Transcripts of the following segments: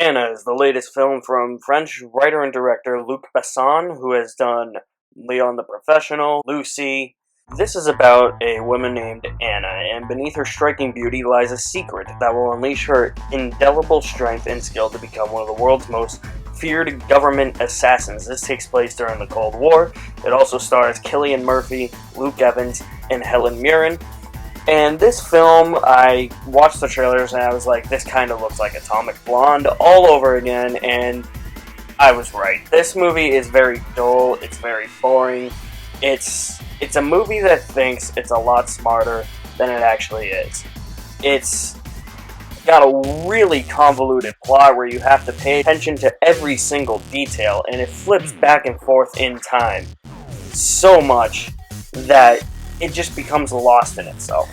Anna is the latest film from French writer and director Luc Besson, who has done Leon the Professional, Lucy. This is about a woman named Anna, and beneath her striking beauty lies a secret that will unleash her indelible strength and skill to become one of the world's most feared government assassins. This takes place during the Cold War. It also stars Cillian Murphy, Luke Evans, and Helen Mirren. And this film, I watched the trailers and I was like, this kind of looks like Atomic Blonde all over again, and I was right. This movie is very dull, it's very boring. It's a movie that thinks it's a lot smarter than it actually is. It's got a really convoluted plot where you have to pay attention to every single detail, and it flips back and forth in time so much that it just becomes lost in itself.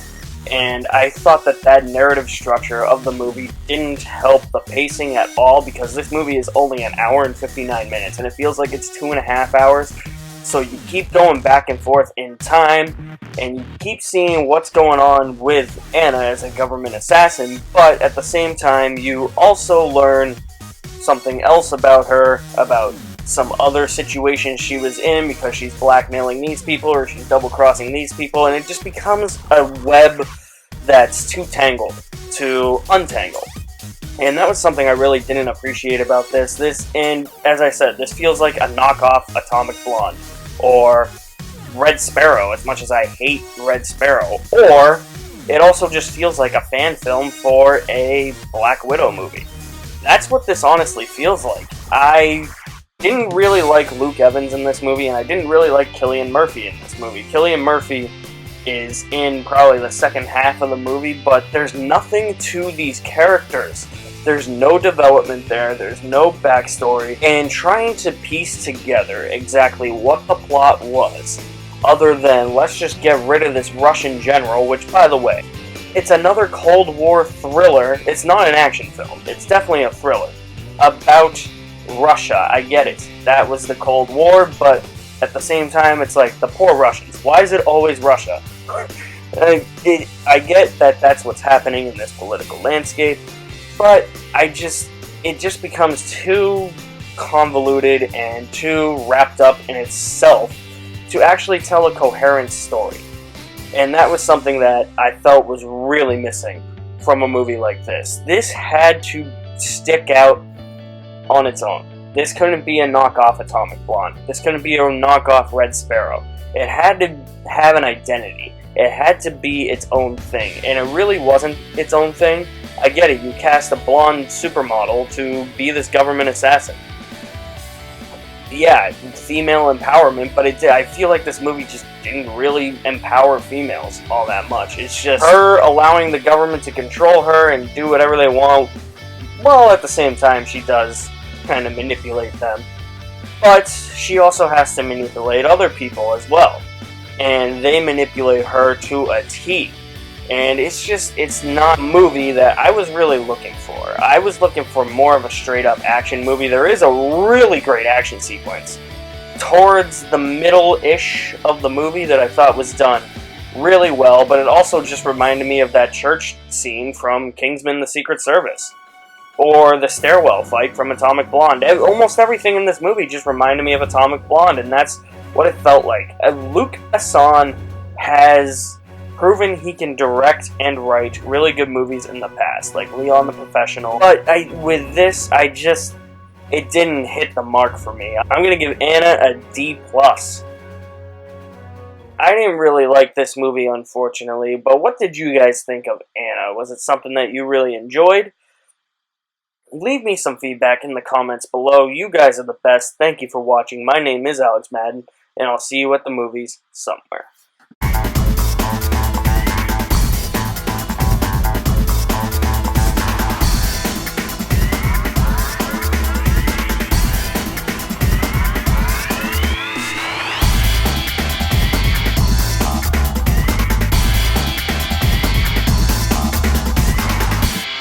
And I thought that narrative structure of the movie didn't help the pacing at all, because this movie is only an hour and 59 minutes, and it feels like it's 2.5 hours. So you keep going back and forth in time, and you keep seeing what's going on with Anna as a government assassin, but at the same time, you also learn something else about her, about some other situations she was in, because she's blackmailing these people or she's double-crossing these people, and it just becomes a web that's too tangled to untangle. And that was something I really didn't appreciate about this. And as I said, this feels like a knockoff Atomic Blonde or Red Sparrow, as much as I hate Red Sparrow. Or it also just feels like a fan film for a Black Widow movie. That's what this honestly feels like. I didn't really like Luke Evans in this movie, and I didn't really like Cillian Murphy in this movie. Cillian Murphy is in probably the second half of the movie, but there's nothing to these characters. There's no development there, there's no backstory, and trying to piece together exactly what the plot was, other than let's just get rid of this Russian general, which, by the way, it's another Cold War thriller. It's not an action film, it's definitely a thriller about Russia. I get it, that was the Cold War, but at the same time, it's like, the poor Russians. Why is it always Russia? I get that that's what's happening in this political landscape, but it just becomes too convoluted and too wrapped up in itself to actually tell a coherent story. And that was something that I felt was really missing from a movie like this. This had to stick out on its own. This couldn't be a knockoff Atomic Blonde. This couldn't be a knockoff Red Sparrow. It had to have an identity. It had to be its own thing. And it really wasn't its own thing. I get it, you cast a blonde supermodel to be this government assassin. Yeah, female empowerment, but I feel like this movie just didn't really empower females all that much. It's just her allowing the government to control her and do whatever they want, while at the same time she does kind of manipulate them. But she also has to manipulate other people as well. And they manipulate her to a T. And it's not a movie that I was really looking for. I was looking for more of a straight-up action movie. There is a really great action sequence towards the middle-ish of the movie that I thought was done really well, but it also just reminded me of that church scene from Kingsman: The Secret Service, or the stairwell fight from Atomic Blonde. Almost everything in this movie just reminded me of Atomic Blonde, and that's what it felt like. Luc Besson has proven he can direct and write really good movies in the past, like Leon the Professional. But with this, it didn't hit the mark for me. I'm going to give Anna a D+. I didn't really like this movie, unfortunately, but what did you guys think of Anna? Was it something that you really enjoyed? Leave me some feedback in the comments below. You guys are the best. Thank you for watching. My name is Alex Madden, and I'll see you at the movies somewhere.